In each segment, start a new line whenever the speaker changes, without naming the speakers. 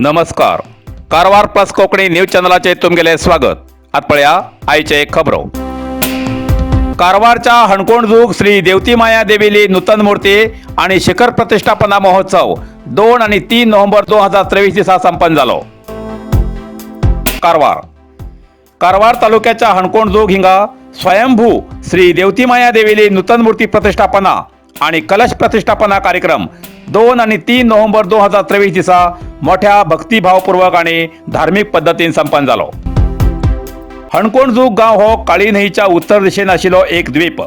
नमस्कार. Karwar plus Konkani news चॅनलाचे तुमगेले स्वागत. आत पळया आयचे खबरो. कारवारच्या हणकोणजूग श्री देवती माया देवीली नूतन मूर्ती आणि शिखर प्रतिष्ठापना महोत्सव 2 आणि 3 नोव्हेंबर 2023 दिसा संपन्न झालो. कारवार तालुक्याच्या हणकोणजूग हिंगा स्वयंभू श्री देवती माया देवीली नूतन मूर्ती प्रतिष्ठापना आणि कलश प्रतिष्ठापना कार्यक्रम 2 आणि 3 नोव्हेंबर 2023 दिसा मोठ्या भक्तिभावपूर्वक आणि धार्मिक पद्धतीन संपन्न झालो. हणकोणजूग गाव हो काळी न्हंयच्या उत्तर दिशेन आशिल्लो एक द्वीप.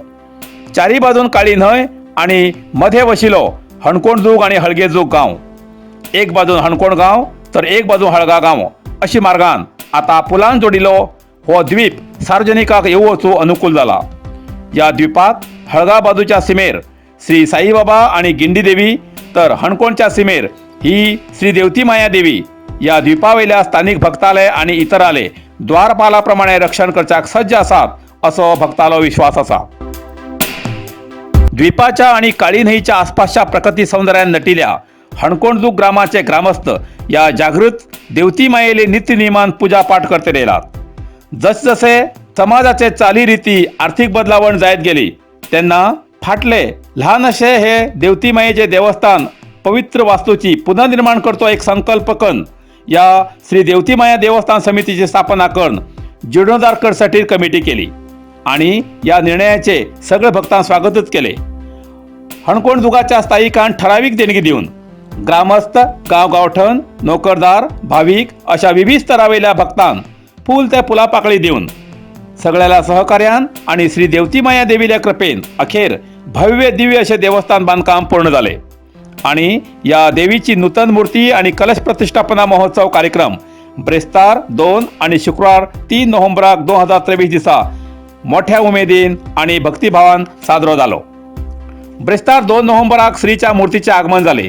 चारी बाजून काळी न्हंय आणि मध्ये वशिलो हणकोणजूग आणि हळगेजूग गाव. एक बाजून हणकोण गाव तर एक बाजून हळगा गाव अशी मार्गान आता पुलान जोडिलो हो द्वीप सार्वजनिकांक येवं वचूं अनुकूल जाला. या द्वीपाक हळगा बाजूच्या सीमेर श्री साईबाबा आणि गिंडी देवी तर हणकोणच्या सीमेर ही श्री देवती माया देवी या द्वीपावयल्या स्थानिक भक्तालय आणि इतराले द्वारपालाप्रमाणे रक्षण करच्याक सज्ज आसात असो भक्तालो विश्वास असा. द्वीपाच्या आणि काळी न्हंयच्या आसपासच्या प्रकृती सौंदर्यान नटिल्या हणकोणजूग ग्रामाचे ग्रामस्थ या जागृत देवती मायेले नित्यनियमान पूजा पाठ करते राहिलात. जसजसे समाजाचे चालीरीती आर्थिक बदलावण जायत गेली तेन्ना फाटले लहान अशे हे देवती मायेचे देवस्थान पवित्र वास्तूची पुनर्निर्माण करतो एक संकल्प करून या श्री देवती माया देवस्थान समितीची स्थापना करून जीर्णोद्धार करसाठी कमिटी केली आणि या निर्णयाचे सगळे भक्तांनी स्वागतच केले. हणकोणजुगाच्या स्थायिकांक ठराविक देणगी देऊन ग्रामस्थ गावगावठण नोकरदार भाविक अशा विविध स्तरावयल्या भक्तांक फूल ते फुलापाकळी देऊन सगळ्याला सहकार्यान आणि श्री देवती माया देवील्या कृपेन अखेर भव्य दिव्य असे देवस्थान बांधकाम पूर्ण झाले आणि या देवीची नूतन मूर्ती आणि कलश प्रतिष्ठापना महोत्सव कार्यक्रम ब्रेस्तार 2 आणि शुक्रवार 3 नोव्हेंबर 2023 दिसा मोठ्या उमेदीन आणि भक्तिभावान साजरो झालो. ब्रेस्तार 2 नोव्हेंबराक श्रीच्या मूर्तीचे आगमन झाले.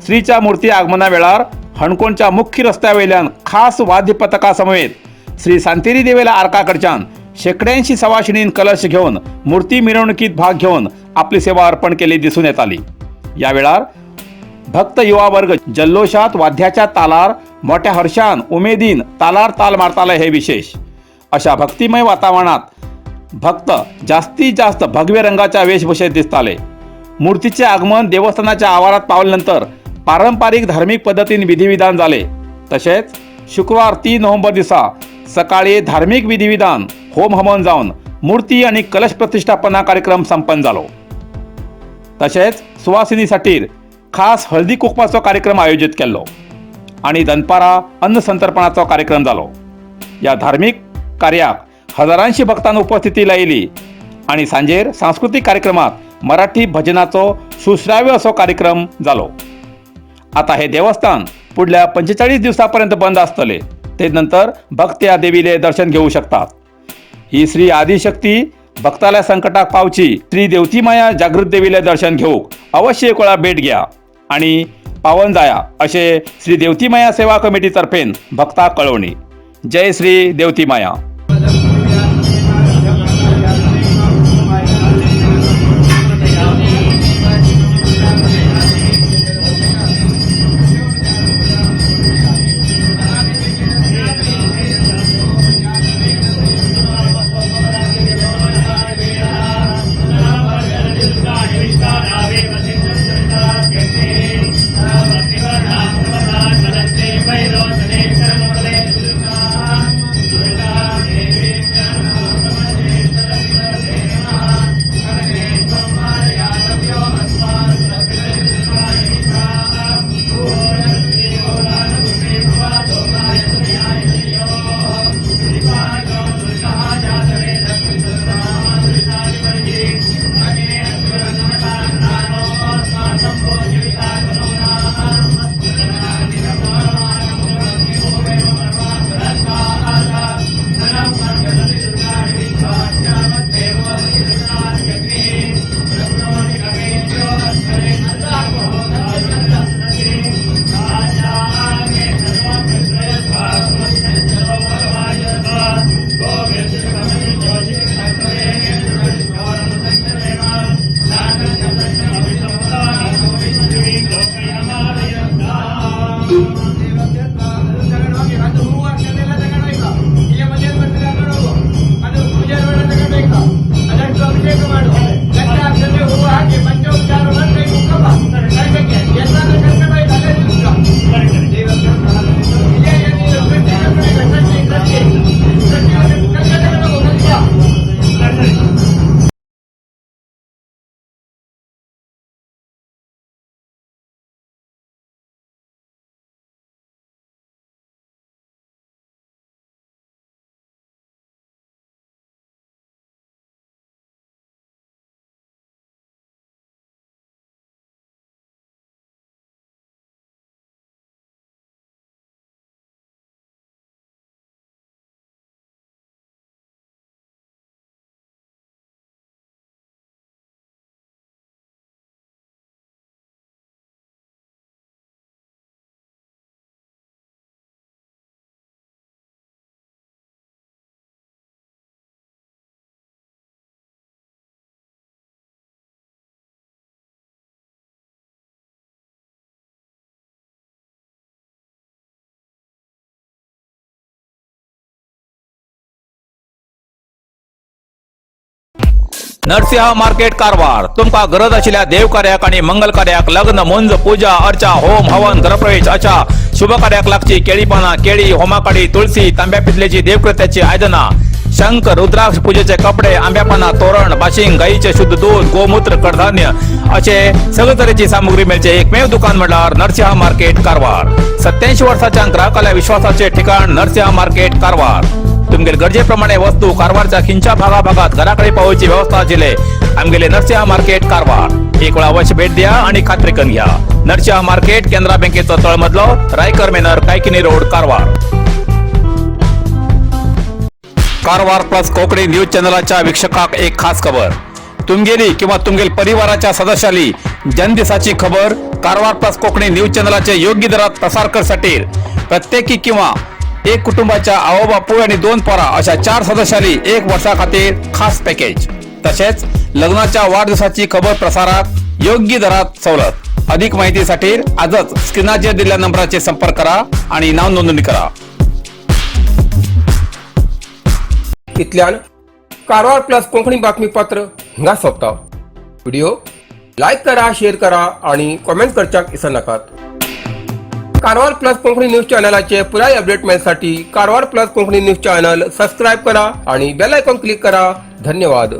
श्रीच्या मूर्ती आगमना वेळार हणकोणच्या मुख्य रस्त्यावयल्यान खास वाद्य पथका समवेत श्री सांतेरी देवीला आर्काकडच्यान शेकड्यांशी सवाशिणीन कलश घेऊन मूर्ती मिरवणुकीत भाग घेऊन आपली सेवा अर्पण केली दिसून येताली. या वेळार भक्त युवा वर्ग जल्लोषात वाद्याच्या तालार मोठ्या हर्षान उमेदीन तालार ताल मारताले हे विशेष. अशा भक्तिमय वातावरणात भक्त जास्तीत जास्त भगवे रंगाच्या वेशभूषेत दिसताले. मूर्तीचे आगमन देवस्थानाच्या आवारात पावल्यानंतर पारंपरिक धार्मिक पद्धतीने विधिविधान झाले. तसेच शुक्रवार 3 नोव्हेंबर दिसा सकाळी धार्मिक विधिविधान होम हवन जाऊन मूर्ती आणि कलश प्रतिष्ठापना कार्यक्रम संपन्न झालो. तसेच सुवासिनीसाठी खास हळदी कुंकवाचो कार्यक्रम आयोजित केलो आणि दनपारा अन्न संतर्पणाचो कार्यक्रम झालो. या धार्मिक कार्याक हजारांशी भक्तांनी उपस्थिती लायली आणि सांजेर सांस्कृतिक कार्यक्रमात मराठी भजनाचो सुश्राव्य असो कार्यक्रम झालो. आता हे देवस्थान पुढल्या 45 दिवसापर्यंत बंद असतले. ते नंतर भक्त या देवीले दर्शन घेऊ शकतात. ही श्री आदिशक्ती भक्ताल्या संकटाक पावची श्री देवती माया जागृत देवीले दर्शन घेऊक अवश्य एक वेळा भेट घ्या आणि पावन जाया असे श्री देवती माया सेवा कमिटीतर्फेन भक्ताक कळवणी. जय श्री देवती माया. नरसिंह मार्केट कारवार तुमका गरज असलेल्या देवकार्याक आणि मंगल कार्याक, लग्न, मुंज, पूजा अर्चा, होम हवन, गृहप्रवेश अशा शुभ कार्याक लागची केळी पाना, केळी, होमाकाडी, तुळशी, तांब्या पितलेची देवकृत्याची आयदना, शंख, रुद्राक्ष पूजेचे कपडे, आंब्या पाना, तोरण, बाशिंग, गाईचे शुद्ध दूध, गोमूत्र, कडधान्य असे सगळे तऱ्हेची सामुग्री मिळचे एकमेव दुकान म्हणल्यार नरसिंह मार्केट कारवार. 87 वर्षाच्या ग्राहकाला विश्वासाचे ठिकाण नरसिंह मार्केट कारवार. तुमगेर गरजेप्रमाणे वस्तू कारवारच्या खिंच्या भागाभागात घराकडे पावोची व्यवस्था आशिल्ले आमगेले नरसिंह मार्केट कारवार. एक वेळ अवश्य भेट द्या आणि खात्री करून घ्या. नरसिंह मार्केट केंद्रा बँकेचो तळमजलो, Raikar manor, Kaikini road, Karwar. Karwar plus Konkani news चॅनलच्या वीक्षकाक एक खास खबर. तुमगेली किंवा तुमगेल परिवाराच्या सदस्याली जनदिसाची खबर कारवार प्लस कोकणी न्यूज चॅनलचे योग्य दरात प्रसार करण्यासाठी प्रत्येकी किंवा एक कुटुंबाच्या आवो बापू आणि 2 पोरा अशा 4 सदस्यांनी 1 वर्षा खातीर खास पॅकेज. तसेच लग्नाच्या वाढदिवसाची खबर प्रसारात योग्य दरात सवलत. अधिक माहितीसाठी आजच स्क्रीनाचेर दिलेल्या नंबराचे संपर्क करा आणि नाव नोंदणी करा.
इतल्यान कारवार प्लस कोंकणी बातमीपत्र हिंगा सोंपता. व्हिडिओ लाईक करा, शेअर करा आणि कमेंट करच्याक विसरू नकात. कारवार प्लस कोंकणी न्यूज चॅनलाचे पुराय अपडेट मिळण्यासाठी Karwar plus Konkani news channel subscribe करा आणि बेल आयकॉन क्लिक करा. धन्यवाद.